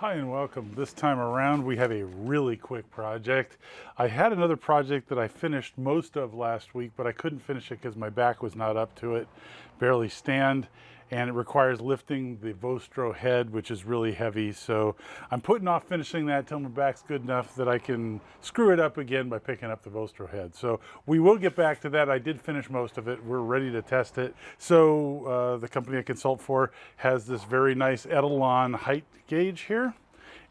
Hi and welcome. This time around we have a really quick project. I had another project that I finished most of last week, but I couldn't finish it because my back was not up to it, barely stand, and it requires lifting the Vostro head, which is really heavy. So I'm putting off finishing that till my back's good enough that I can screw it up again by picking up the Vostro head. So we will get back to that. I did finish most of it. We're ready to test it. So the company I consult for has this very nice Etalon height gauge here,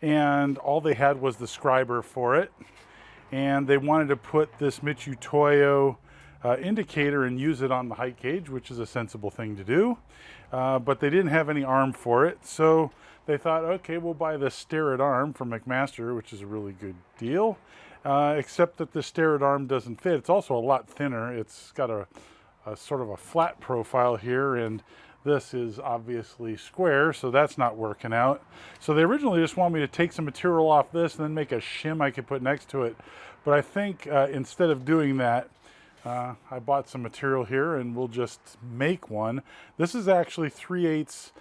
and all they had was the scriber for it, and they wanted to put this Michutoyo indicator and use it on the height gauge, which is a sensible thing to do, but they didn't have any arm for it, so they thought, okay, we'll buy the Starrett arm from McMaster, which is a really good deal, except that the Starrett arm doesn't fit. It's also a lot thinner. It's got a sort of a flat profile here, and this is obviously square, so that's not working out. So they originally just wanted me to take some material off this and then make a shim I could put next to it. But I think instead of doing that, I bought some material here and we'll just make one. This is actually 3/8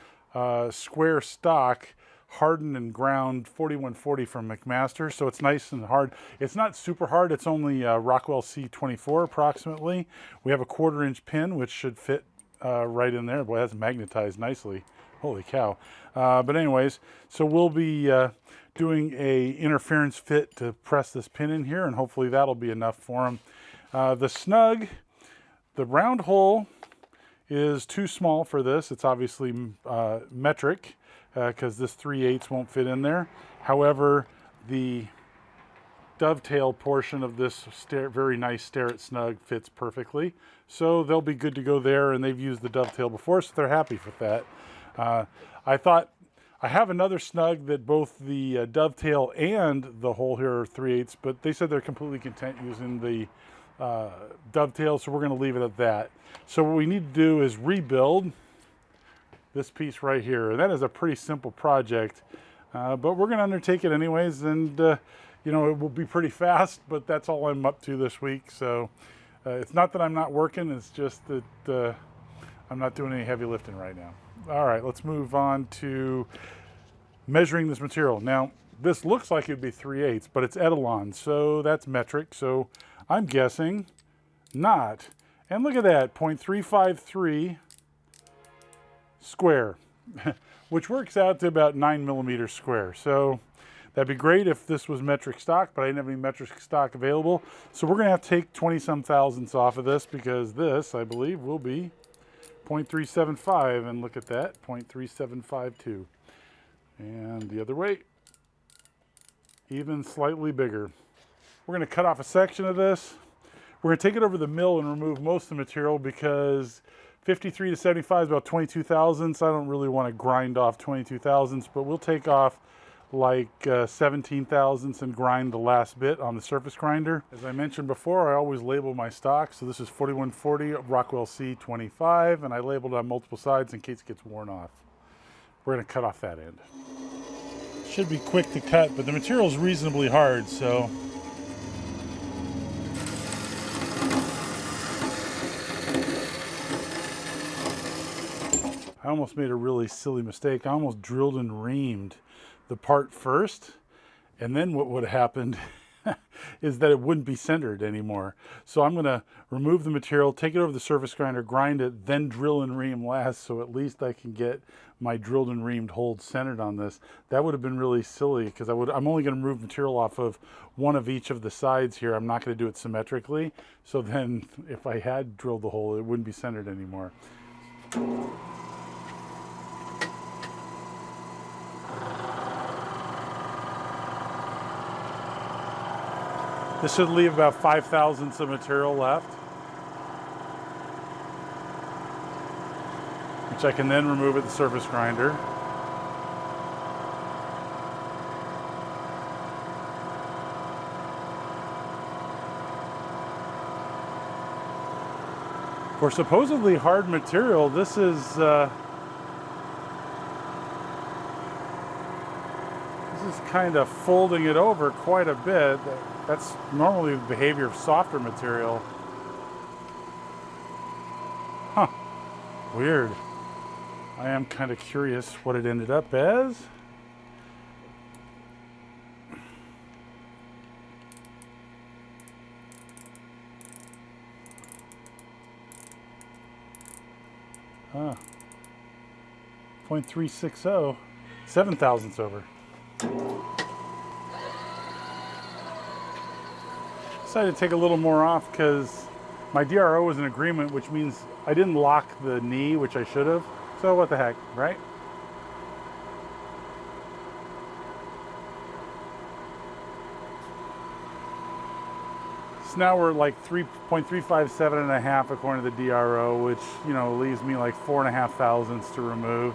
square stock, hardened and ground 4140 from McMaster, so it's nice and hard. It's not super hard. It's only Rockwell C24 approximately. We have a 1/4-inch pin which should fit right in there. Boy, that's magnetized nicely. Holy cow. But anyways, so we'll be doing a interference fit to press this pin in here, and hopefully that'll be enough for them. The snug, the round hole is too small for this. It's obviously metric because this 3/8 won't fit in there. However, the dovetail portion of this very nice Starrett snug fits perfectly, so they'll be good to go there, and they've used the dovetail before, so they're happy with that. I thought I have another snug that both the dovetail and the hole here are 3/8, but they said they're completely content using the dovetail, so we're going to leave it at that. So what we need to do is rebuild this piece right here. That is a pretty simple project, but we're going to undertake it anyways, and you know, it will be pretty fast, but that's all I'm up to this week. So it's not that I'm not working, it's just that I'm not doing any heavy lifting right now. All right, let's move on to measuring this material. Now, this looks like it'd be 3/8, but it's Etalon, so that's metric, so I'm guessing not. And look at that, 0.353 square, which works out to about 9 millimeters square. So that'd be great if this was metric stock, but I didn't have any metric stock available. So we're gonna have to take 20-some thousandths off of this, because this, I believe, will be 0.375, and look at that, 0.3752. And the other way, even slightly bigger. We're gonna cut off a section of this. We're gonna take it over the mill and remove most of the material, because 53 to 75 is about 22 thousandths. I don't really want to grind off 22 thousandths, but we'll take off like 17 thousandths and grind the last bit on the surface grinder. As I mentioned before, I always label my stock. So this is 4140 Rockwell C25, and I labeled it on multiple sides in case it gets worn off. We're gonna cut off that end. Should be quick to cut, but the material is reasonably hard, so I almost made a really silly mistake. I almost drilled and reamed the part first, and then what would have happened is that it wouldn't be centered anymore. So I'm gonna remove the material, take it over the surface grinder, grind it, then drill and ream last, so at least I can get my drilled and reamed hole centered on this. That would have been really silly, because I'm only gonna remove material off of one of each of the sides here. I'm not gonna do it symmetrically. So then if I had drilled the hole, it wouldn't be centered anymore. This should leave about 5 thousandths of material left, which I can then remove at the surface grinder. For supposedly hard material, this is kind of folding it over quite a bit. That's normally the behavior of softer material. Huh, weird. I am kind of curious what it ended up as. 0.360, 7 thousandths over. Decided to take a little more off because my DRO was in agreement, which means I didn't lock the knee, which I should have. So what the heck, right? So now we're like 3.357 and a half according to the DRO, which, you know, leaves me like 4.5 thousandths to remove.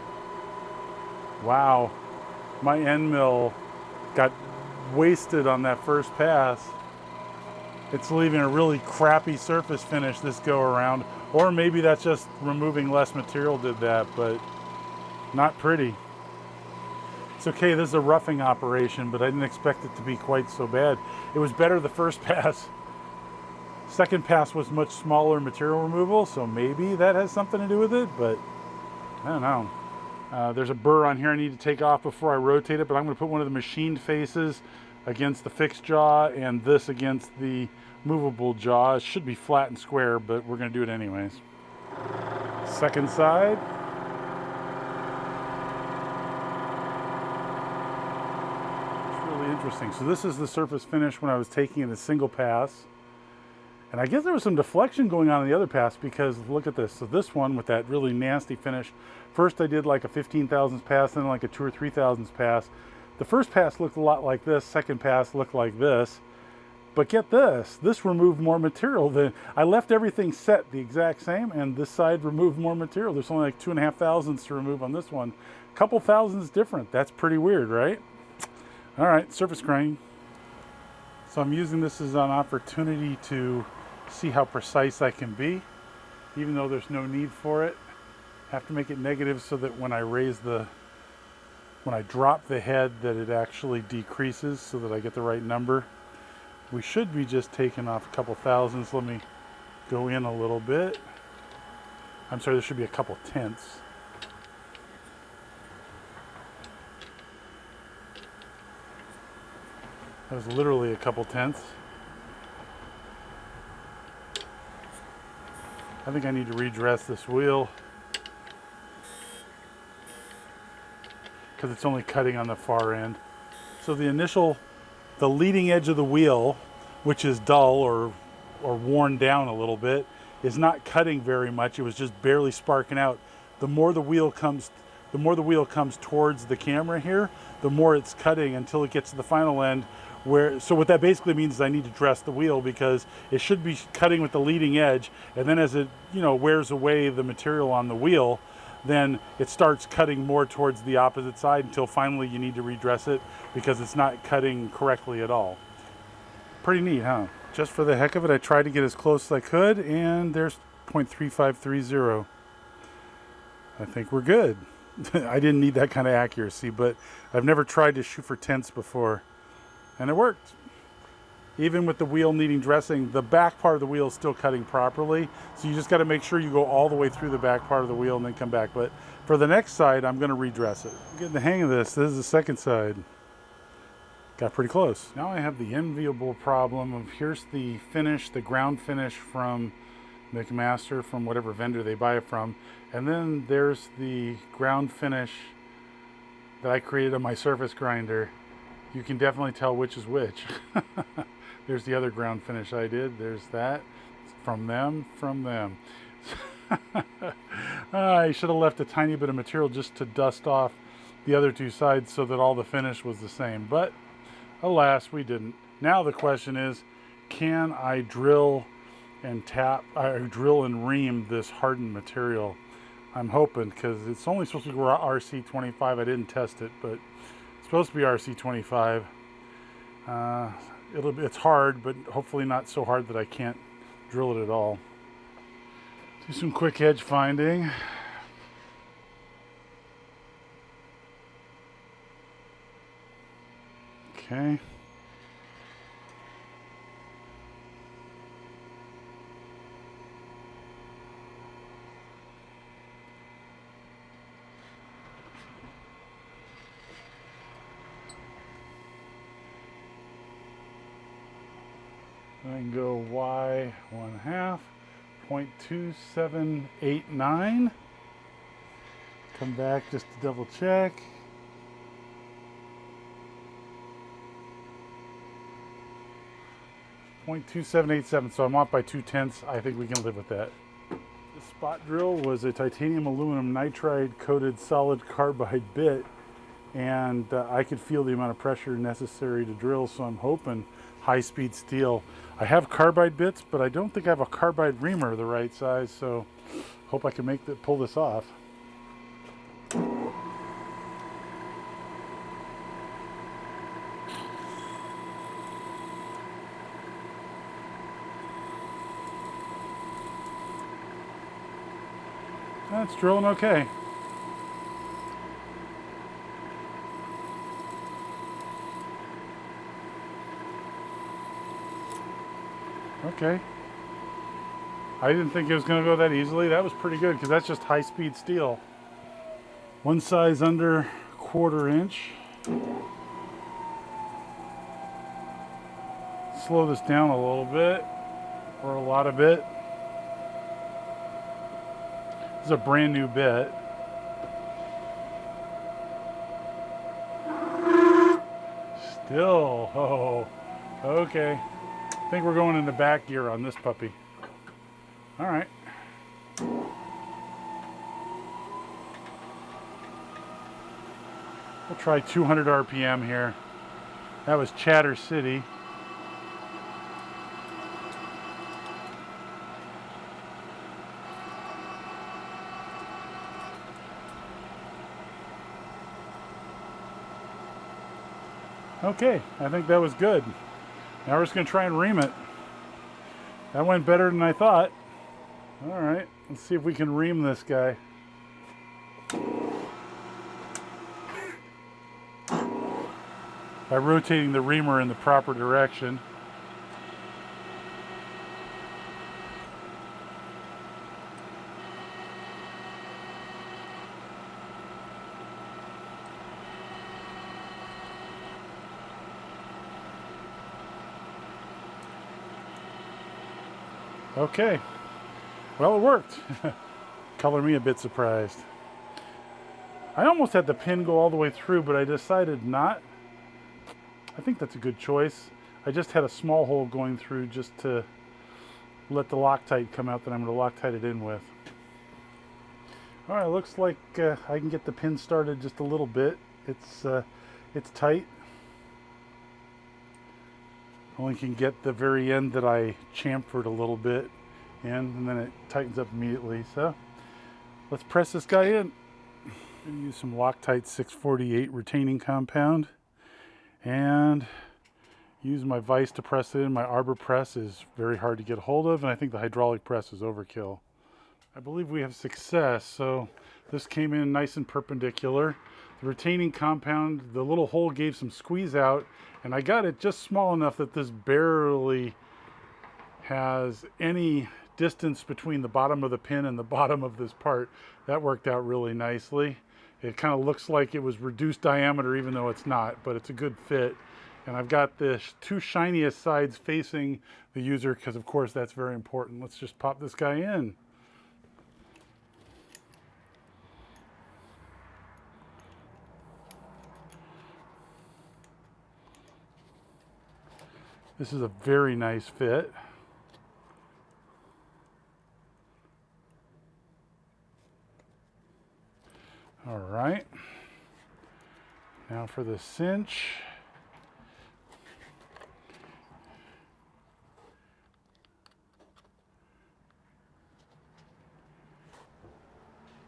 Wow, my end mill got wasted on that first pass. It's leaving a really crappy surface finish this go around, or maybe that's just removing less material did that, but not pretty. It's okay, this is a roughing operation, but I didn't expect it to be quite so bad. It was better the first pass. Second pass was much smaller material removal, so maybe that has something to do with it, but I don't know. There's a burr on here I need to take off before I rotate it, but I'm going to put one of the machined faces against the fixed jaw and this against the movable jaw. It should be flat and square, but we're going to do it anyways. Second side. It's really interesting. So this is the surface finish when I was taking it a single pass. And I guess there was some deflection going on in the other pass because look at this. So this one with that really nasty finish, first I did like a 15 thousandths pass, then like a 2 or 3 thousandths pass. The first pass looked a lot like this, second pass looked like this. But get this removed more material than, I left everything set the exact same and this side removed more material. There's only like 2.5 thousandths to remove on this one. A couple thousandths different. That's pretty weird, right? All right, surface grain. So I'm using this as an opportunity to see how precise I can be, even though there's no need for it. I have to make it negative so that when I drop the head that it actually decreases so that I get the right number. We should be just taking off a couple thousandths. Let me go in a little bit. I'm sorry, there should be a couple tenths. That was literally a couple tenths. I think I need to redress this wheel because it's only cutting on the far end. So the leading edge of the wheel, which is dull or worn down a little bit, is not cutting very much. It was just barely sparking out. The more the wheel comes towards the camera here, the more it's cutting until it gets to the final end. So what that basically means is I need to dress the wheel because it should be cutting with the leading edge, and then as it wears away the material on the wheel, then it starts cutting more towards the opposite side until finally you need to redress it because it's not cutting correctly at all. Pretty neat, huh? Just for the heck of it, I tried to get as close as I could, and there's 0.3530. I think we're good. I didn't need that kind of accuracy, but I've never tried to shoot for tenths before. And it worked. Even with the wheel needing dressing, the back part of the wheel is still cutting properly. So you just got to make sure you go all the way through the back part of the wheel and then come back. But for the next side, I'm going to redress it. I'm getting the hang of this. This is the second side. Got pretty close. Now I have the enviable problem of here's the finish, the ground finish from McMaster, from whatever vendor they buy it from. And then there's the ground finish that I created on my surface grinder. You can definitely tell which is which. There's the other ground finish I did. There's that. From them. I should have left a tiny bit of material just to dust off the other two sides so that all the finish was the same. But alas, we didn't. Now the question is, can I drill and drill and ream this hardened material? I'm hoping, because it's only supposed to be RC25. I didn't test it, but it's supposed to be RC25. It's hard, but hopefully not so hard that I can't drill it at all. Do some quick edge finding. Okay. I can go Y 1/2, 0.2789, Come back just to double check. .2787, so I'm off by 0.2. I think we can live with that. The spot drill was a titanium aluminum nitride coated solid carbide bit, and I could feel the amount of pressure necessary to drill, so I'm hoping high-speed steel. I have carbide bits, but I don't think I have a carbide reamer the right size, so hope I can pull this off. That's drilling okay. Okay. I didn't think it was going to go that easily. That was pretty good because that's just high-speed steel. One size under 1/4 inch. Slow this down a little bit, or a lot of it. This is a brand new bit. Still, oh, okay. I think we're going in the back gear on this puppy. All right. We'll try 200 RPM here. That was Chatter City. Okay, I think that was good. Now we're just going to try and ream it. That went better than I thought. All right, let's see if we can ream this guy. By rotating the reamer in the proper direction. Okay, well, it worked. Color me a bit surprised. I almost had the pin go all the way through, but I decided not. I think that's a good choice. I just had a small hole going through just to let the Loctite come out that I'm going to Loctite it in with. All right, looks like I can get the pin started just a little bit. It's tight. Only can get the very end that I chamfered a little bit in, and then it tightens up immediately. So let's press this guy in. I'm going to use some Loctite 648 retaining compound and use my vise to press it in. My arbor press is very hard to get a hold of, and I think the hydraulic press is overkill. I believe we have success. So this came in nice and perpendicular. The retaining compound, the little hole gave some squeeze out, and I got it just small enough that this barely has any distance between the bottom of the pin and the bottom of this part. That worked out really nicely. It kind of looks like it was reduced diameter even though it's not, but it's a good fit. And I've got the two shiniest sides facing the user because of course that's very important. Let's just pop this guy in. This is a very nice fit. All right. Now for the cinch.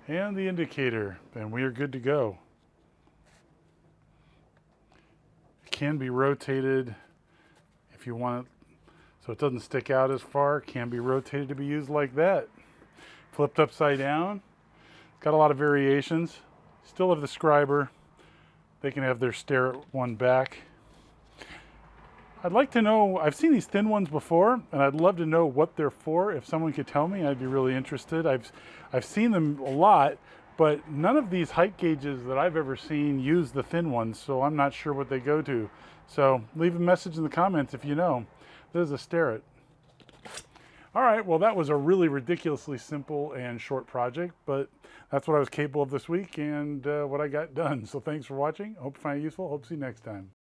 And the indicator, and we are good to go. It can be rotated if you want it so it doesn't stick out as far. It can be rotated to be used like that. Flipped upside down. It's got a lot of variations. Still have the scriber. They can have their stare at one back. I'd like to know, I've seen these thin ones before, and I'd love to know what they're for. If someone could tell me, I'd be really interested. I've seen them a lot, but none of these height gauges that I've ever seen use the thin ones, so I'm not sure what they go to. So leave a message in the comments if you know. There's a Starrett. All right, well, that was a really ridiculously simple and short project, but that's what I was capable of this week and what I got done. So thanks for watching. Hope you find it useful. Hope to see you next time.